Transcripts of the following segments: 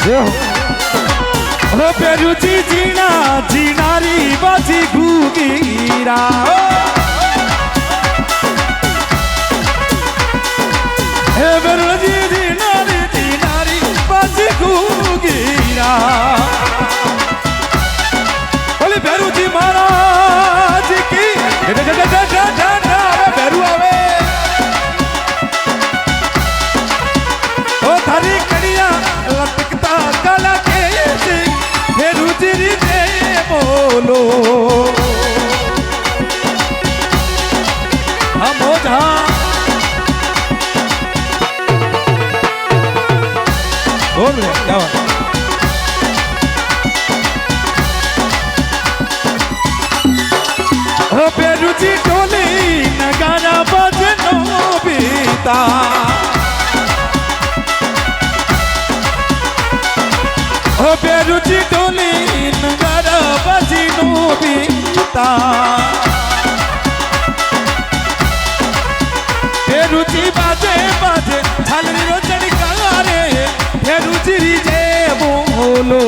हो पेरुची जीना जीनारी बाजी घूगीरा हे पेरुची जीनारी जीनारी बाजी घूगीरा बोले पेरुची महाराज की पेरू आवे ओ थारी कड़िया लटकता काला के पेरुची रे बोलो हम हो जहाँ बोल रहे क्या बात हो पेरुची टोली नगारा बजनो बीता हो पेरुची टोली नगारा बजनो बीता पेरुची बाजे बाजे छालनी रोजनी कारे पेरुची जे बोलो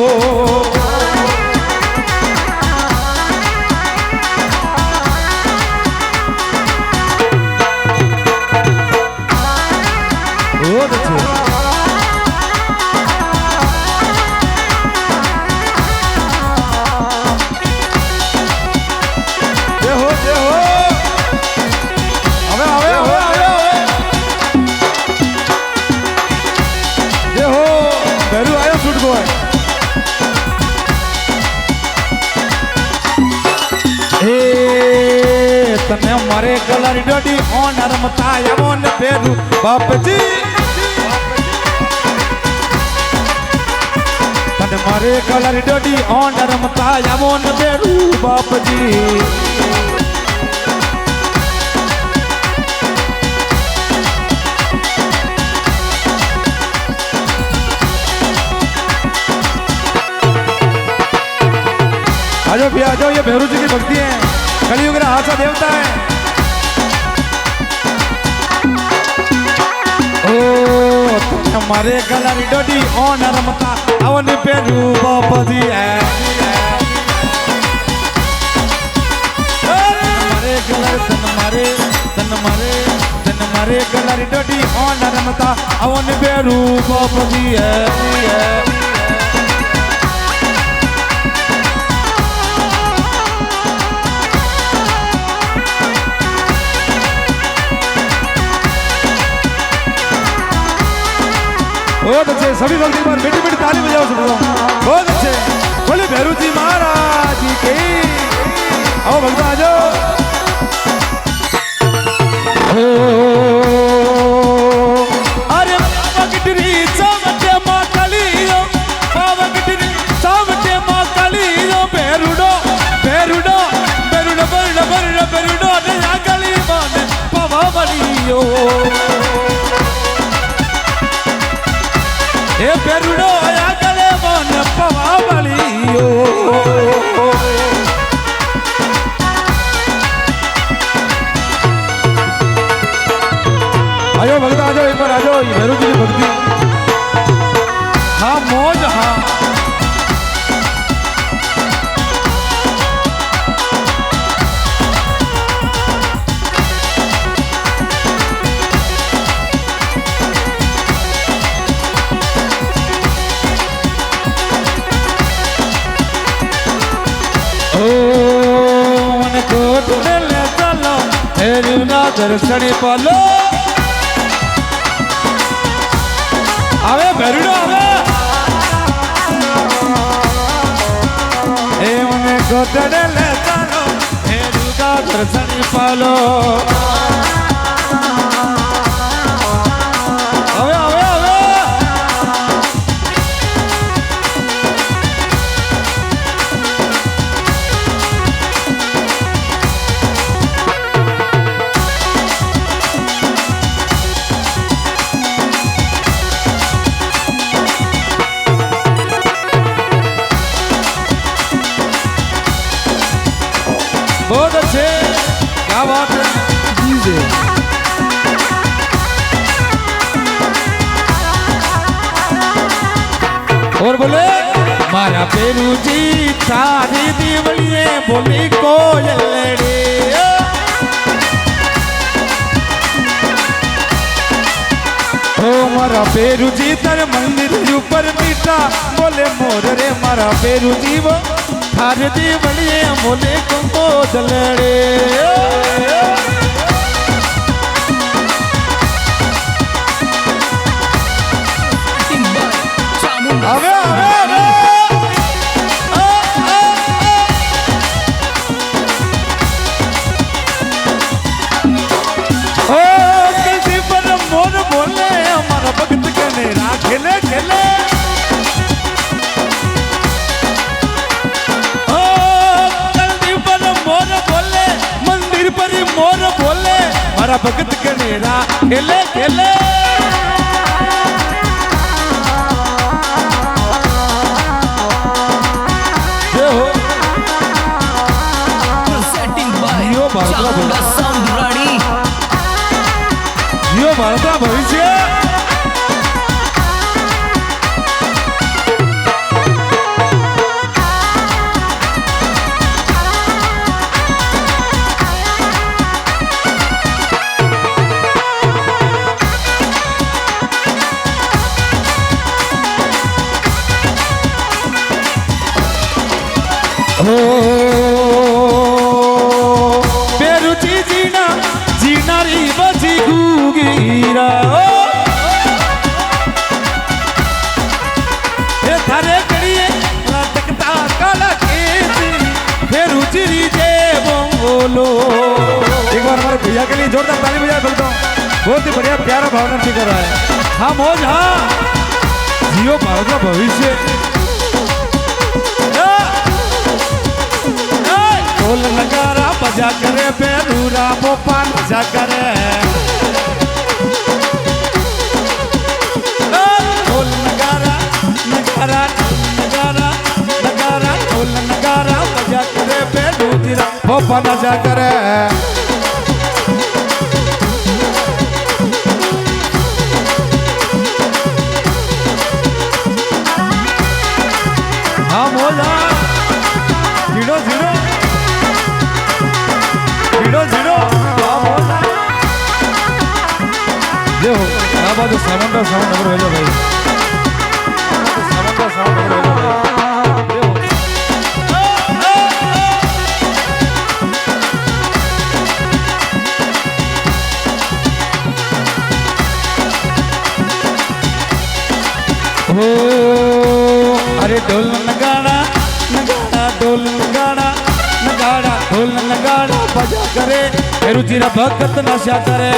बहुत अच्छे जय हो अबे अबे अबे अबे जय हो बेरू आयो शूट को हे तने मारे गलर डोडी ऑनर मता यमोन पेरू बाप जी तने मारे गलर डोडी ऑनर मता यमोन पेरू बाप जी आजो भी आजो ये भैरू जी की भक्ति है कलियुग का हासा देवता है ओ हमारे गलर डोडी ऑनर मता अवन पेरू बापजी है हमारे गलर तन मारे गलर डोडी ऑनर मता अवन पेरू बापजी है बहुत अच्छे सभी भक्ति पर मीठी मीठी ताली बजाओ सब लोग बहुत अच्छे बोले भैरू जी महाराज की आओ भक्ता आ जाओ अरे पगडरी चावटे मां कालियो पगडरी चावटे मां कालियो भैरूडो भैरूडो भैरूडो भैरूडो भैरूडो भैरूडो ने गली माने पवा बलियो ए पेरुडो आया गले मन पवा बलियो आयो भगत आ जाओ एक बार आ जाओ ये भैरू जी की भक्ति हाँ मौज हाँ दर्शन पालो आवे भैरूडो आवे ए मने गोदड़े ले चलो भैरूडा दर्शन पालो आवे आवे आवे बहुत अच्छे क्या बात है और बोले मारा पेरूजी थारी दीवलिए बोली कोयलड़ी ओ मारा पेरूजी तर मंदिर ऊपर मीठा बोले मोर रे मारा पेरूजी वो थारी दीवलिए बोली कोयलड़ी अबे अबे अबे ओ किसी पर मोर बोले हमारा भक्त कनेरा खेले खेले ओ कल्दी पर मोर बोले मंदिर पर मोर बोले हमारा भक्त कनेरा खेले खेले जियो भारत भविष्य पेरुची जीना जीनारी बची गुगीरा हे थारे कड़िए लटकता काला केसी पेरुची जे बोलो एक बार हमारे भैया के लिए जोरदार ताली बजा सकता हूँ बहुत ही बढ़िया प्यारा भावना ठीक कर रहा है हाँ मौज हाँ जियो भारत का भविष्य ढोल नगारा बजा करे बेरूरा पोपा बजा करे ढोल नगारा नगारा नगारा नगारा ढोल नगारा बजा करे बेरूरा पोपा बजा करे हाँ मोजा 0-0 0-0 देखो क्या बात है साउंड नंबर हो भाई साउंड नंबर हो हो अरे ढोल नगाड़ा नगाड़ा ढोल नगाड़ा नगाड़ा ढोल नगाड़ा बजा करे रुचिरा भगत नशा करे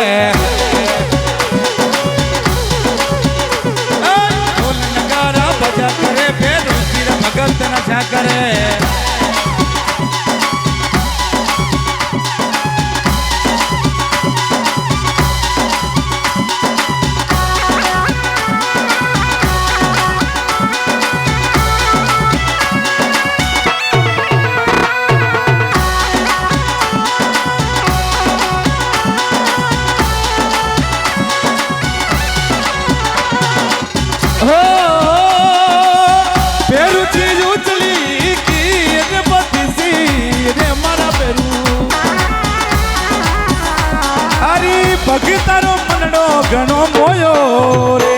ढोल नगाड़ा बजा करे रुचिरा भगत नशा करे भगतारो मनडो घणो मोयो रे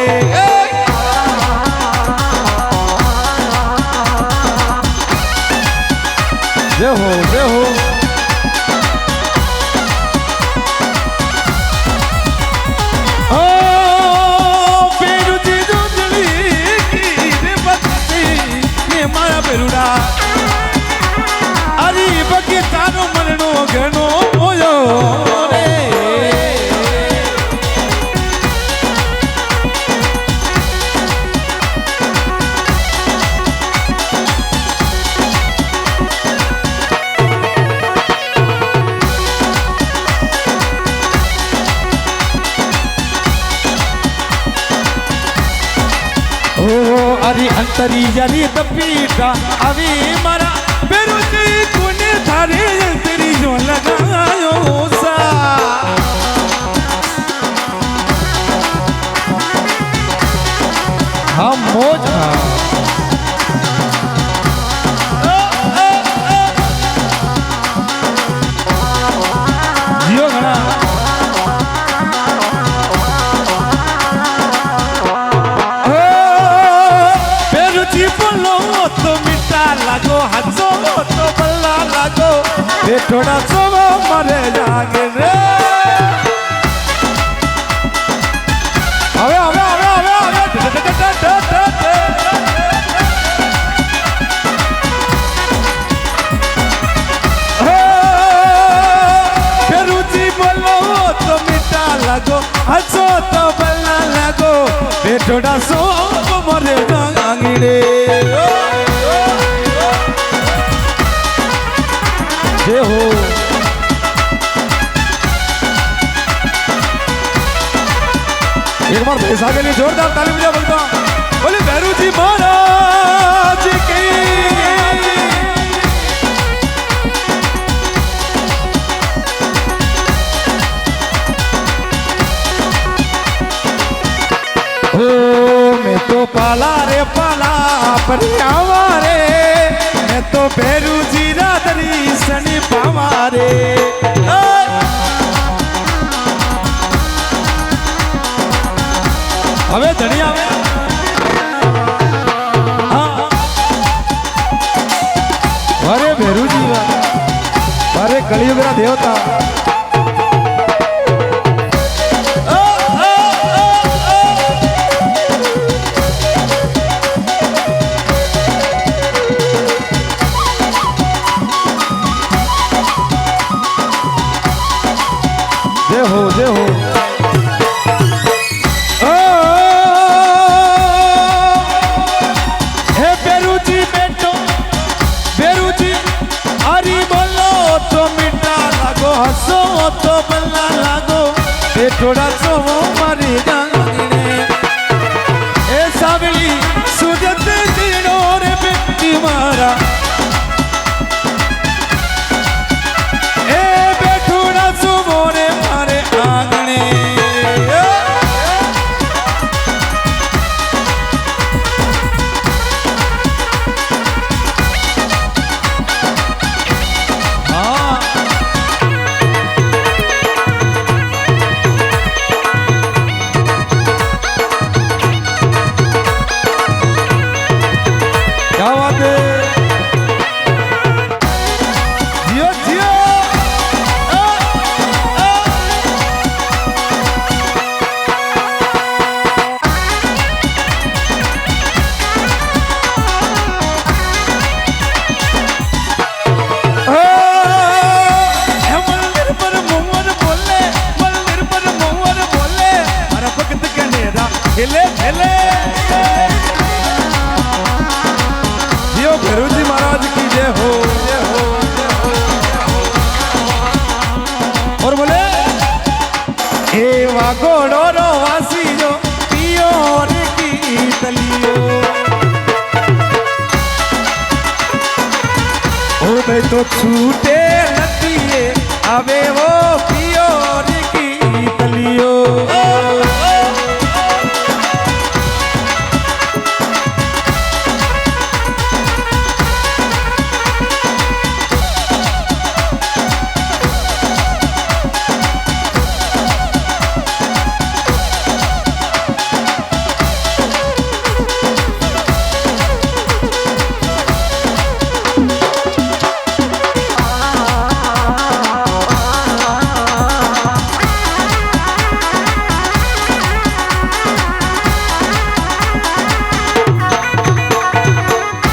जय हो जय हो ओ पेरुची जुजली की रे बत्ती ये मारा पेरुड़ा अरे भगतारो मनडो घणो मोयो रे अरे अंतरी जरी तपीटा अभी मरा बेरुची कुने थारे अंतरी जो लगायो सा हम मौज બેઠોડા સોવો મારે જાગે રે હવે હવે હવે હવે ફેરુજી બોલો તો મીઠા લાગો હસો તો બલના લાગો બેઠોડા સોવો મારે જાગે રે जय हो एक बार भैसा के लिए जोरदार ताली बजा बोलता बोले भैरू जी महाराज की ओ मैं तो पाला रे पाला पर हमारे मैं तो भैरू जी राधरी सनी पावारे હવે ધણી આવે અરે ભેરુજી અરે કળિયુગના દેવતા जय हो जय हो हे बेरूजी बेटो बेरूजी हरी बोलो तो मीठा लागो हसो तो बल्ला लागो बेटोड़ा सो मारी जाने ए सावली सुजत जीनो रे बेटी मारा खेले खेले जियो भैरूजी महाराज की जय हो जय हो और बोले ए वागोड़ो रो वासी जो पियो रे की तलियो ओ भाई तो छूटे